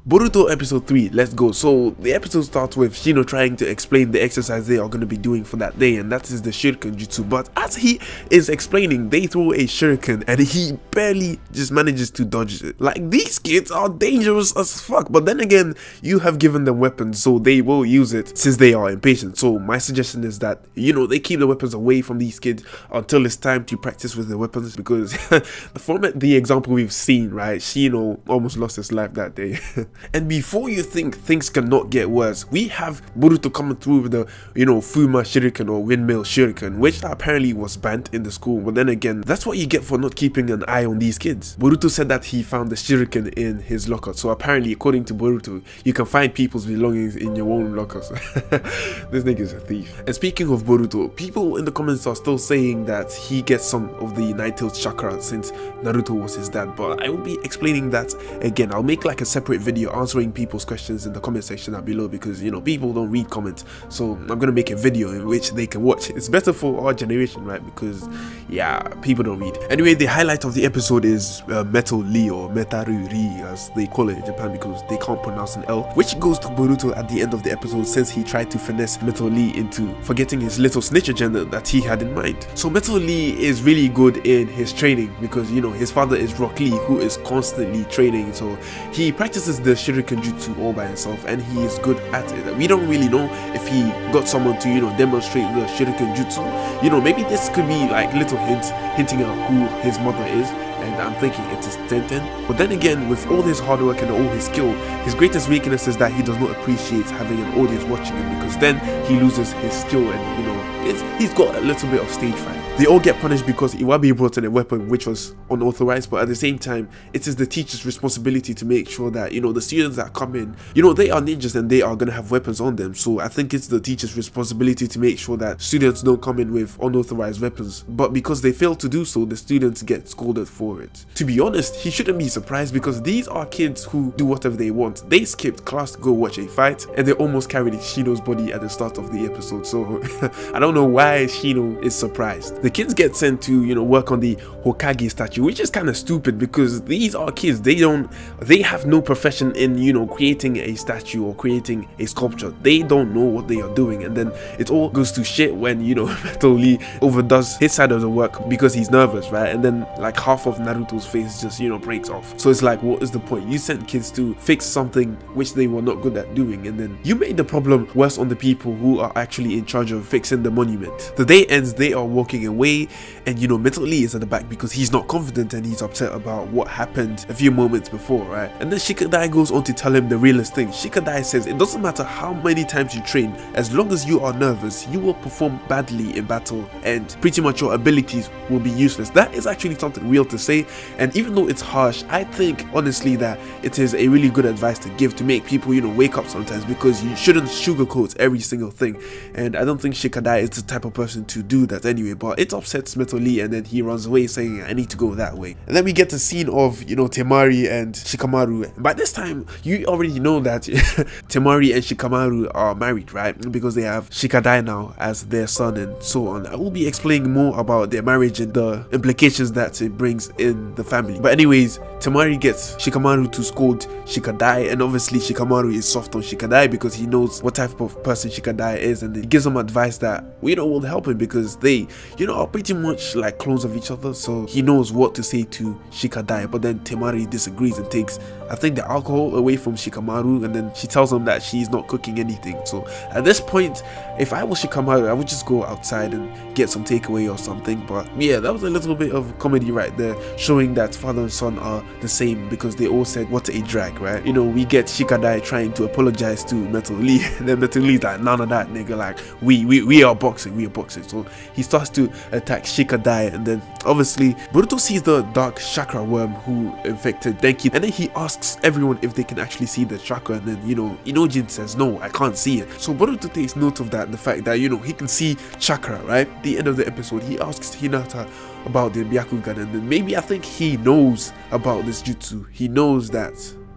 Boruto episode 3, let's go. So the episode starts with Shino trying to explain the exercise they are going to be doing for that day, and that is the shuriken jutsu. But as he is explaining, they throw a shuriken and he barely just manages to dodge it. Like, these kids are dangerous as fuck, but then again, you have given them weapons, so they will use it since they are impatient. So my suggestion is that, they keep the weapons away from these kids until it's time to practice with the weapons, because from the example we've seen, right, Shino almost lost his life that day. And before you think things cannot get worse, we have Boruto coming through with the, Fuma Shuriken or windmill Shuriken, which apparently was banned in the school. But then again, that's what you get for not keeping an eye on these kids. Boruto said that he found the Shuriken in his locker. So apparently, according to Boruto, you can find people's belongings in your own lockers. This nigga is a thief. And speaking of Boruto, people in the comments are still saying that he gets some of the Nine-Tailed chakra since Naruto was his dad. But I will be explaining that again. I'll make like a separate video answering people's questions in the comment section down below, because people don't read comments, so I'm gonna make a video in which they can watch. It's better for our generation, right? Because yeah, people don't read. Anyway, the highlight of the episode is Metal Lee, or Metaru Ri as they call it in Japan, because they can't pronounce an L, which goes to Boruto at the end of the episode, since he tried to finesse Metal Lee into forgetting his little snitch agenda that he had in mind. So Metal Lee is really good in his training, because his father is Rock Lee, who is constantly training, so he practices the shuriken jutsu all by himself, and he is good at it. We don't really know if he got someone to demonstrate the shuriken jutsu. Maybe this could be like little hints hinting at who his mother is, and I'm thinking it is Tenten. But then again, with all his hard work and all his skill, his greatest weakness is that he does not appreciate having an audience watching him, because then he loses his skill, and he's got a little bit of stage fright. They all get punished because Iwabi brought in a weapon which was unauthorized, but at the same time, it is the teacher's responsibility to make sure that, the students that come in, they are ninjas and they are going to have weapons on them. So I think it's the teacher's responsibility to make sure that students don't come in with unauthorized weapons. But because they fail to do so, the students get scolded for it. To be honest, he shouldn't be surprised, because these are kids who do whatever they want. They skipped class to go watch a fight, and they almost carried Shino's body at the start of the episode. So I don't know why Shino is surprised. The kids get sent to work on the Hokage statue, which is kind of stupid, because these are kids. They have no profession in creating a statue or creating a sculpture. They don't know what they are doing, and then it all goes to shit when Metal Lee overdoes his side of the work because he's nervous, right? And then like half of Naruto's face just breaks off. So it's like, what is the point? You sent kids to fix something which they were not good at doing, and then you made the problem worse on the people who are actually in charge of fixing the monument. The day ends, they are walking away, and Metal Lee is at the back because he's not confident and he's upset about what happened a few moments before, right? And then Shikadai goes on to tell him the realest thing. Shikadai says it doesn't matter how many times you train, as long as you are nervous, you will perform badly in battle and pretty much your abilities will be useless. That is actually something real to say, and even though it's harsh, I think honestly that it is a really good advice to give, to make people wake up sometimes, because you shouldn't sugarcoat every single thing. And I don't think Shikadai is the type of person to do that anyway, but it upsets Metal Lee, and then he runs away saying, I need to go that way. And then we get the scene of temari and Shikamaru. By this time you already know that temari and Shikamaru are married, right? Because they have Shikadai now as their son and so on. I will be explaining more about their marriage and the implications that it brings in the family. But anyways, temari gets Shikamaru to scold Shikadai, and obviously Shikamaru is soft on Shikadai because he knows what type of person Shikadai is, and he gives him advice that will help him, because they are pretty much like clones of each other, so he knows what to say to Shikadai. But then temari disagrees and takes, I think, the alcohol away from Shikamaru, and then she tells him that she's not cooking anything. So at this point, if I was Shikamaru, I would just go outside and get some takeaway or something. But yeah, that was a little bit of comedy right there, showing that father and son are the same, because they all said what a drag, right? We get Shikadai trying to apologize to Metal Lee, and then Metal Lee's like, none of that, nigga, like we are boxing, so he starts to attack Shikadai, and then obviously Boruto sees the dark chakra worm who infected Denki, and then he asks everyone if they can actually see the chakra, and then Inojin says, no, I can't see it. So Boruto takes note of that, the fact that he can see chakra, right? At the end of the episode, he asks Hinata about the Byakugan, and then maybe I think he knows about this jutsu. He knows that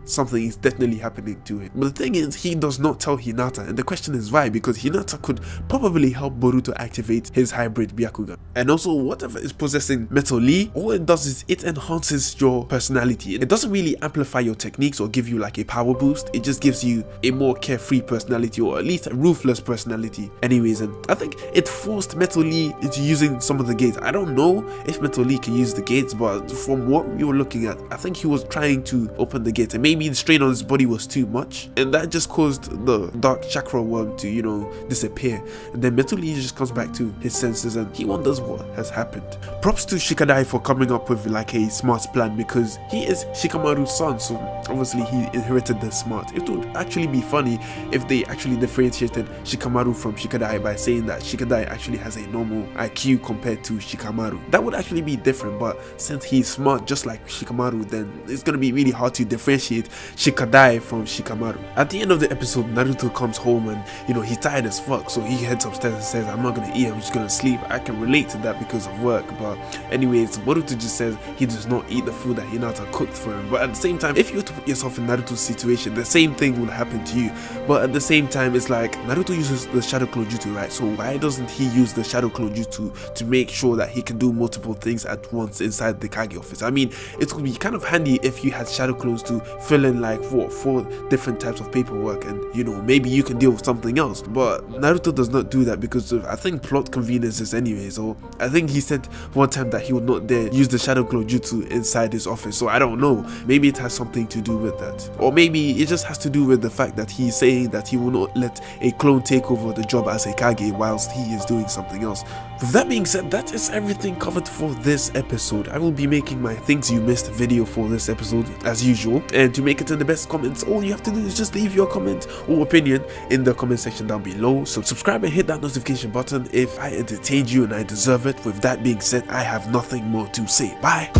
something is definitely happening to him. But the thing is, he does not tell Hinata, and the question is why, because Hinata could probably help Boruto activate his Hybrid Byakugan. And also, whatever is possessing Metal Lee, all it does is it enhances your personality. It doesn't really amplify your techniques or give you like a power boost, it just gives you a more carefree personality, or at least a ruthless personality. Anyways, and I think it forced Metal Lee into using some of the gates. I don't know if Metal Lee can use the gates, but from what we were looking at, I think he was trying to open the gates, and maybe the strain on his body was too much, and that just caused the dark chakra worm to, you know, disappear. And then Metal Lee just comes back to his senses and he wonders what has happened. Props to Shikadai for coming up with like a smart plan, because he is Shikamaru's son, so obviously he inherited the smart. It would actually be funny if they actually differentiated Shikamaru from Shikadai by saying that Shikadai actually has a normal IQ compared to Shikamaru. That would actually be different, but since he's smart just like Shikamaru, then it's gonna be really hard to differentiate Shikadai from Shikamaru. At the end of the episode, Naruto comes home and, you know, he's tired as fuck, so he heads upstairs and says, I'm not gonna eat, I'm just gonna sleep. I can relate to that because of work. But anyways, Boruto just says he does not eat the food that Hinata cooked for him. But at the same time, if you were to put yourself in Naruto's situation, the same thing will happen to you. But at the same time, it's like Naruto uses the shadow clone jutsu, right? So why doesn't he use the shadow clone jutsu to make sure that he can do multiple things at once inside the Kage office? I mean, it would be kind of handy if you had shadow clones to fill in like four different types of paperwork, and you know, maybe you can deal with something else. But Naruto does not do that because of, I think, plot conveniences anyways. Or I think he said one time that he would not dare use the shadow clone jutsu inside his office. So I don't know, maybe it has something to do with that, or maybe it just has to do with the fact that he's saying that he will not let a clone take over the job as a Kage whilst he is doing something else. With that being said, that is everything covered for this episode. I will be making my things you missed video for this episode as usual, and to make it in the best comments, all you have to do is just leave your comment or opinion in the comment section down below. So subscribe and hit that notification button if I entertained you and I deserve it. With that being said, I have nothing more to say. Bye.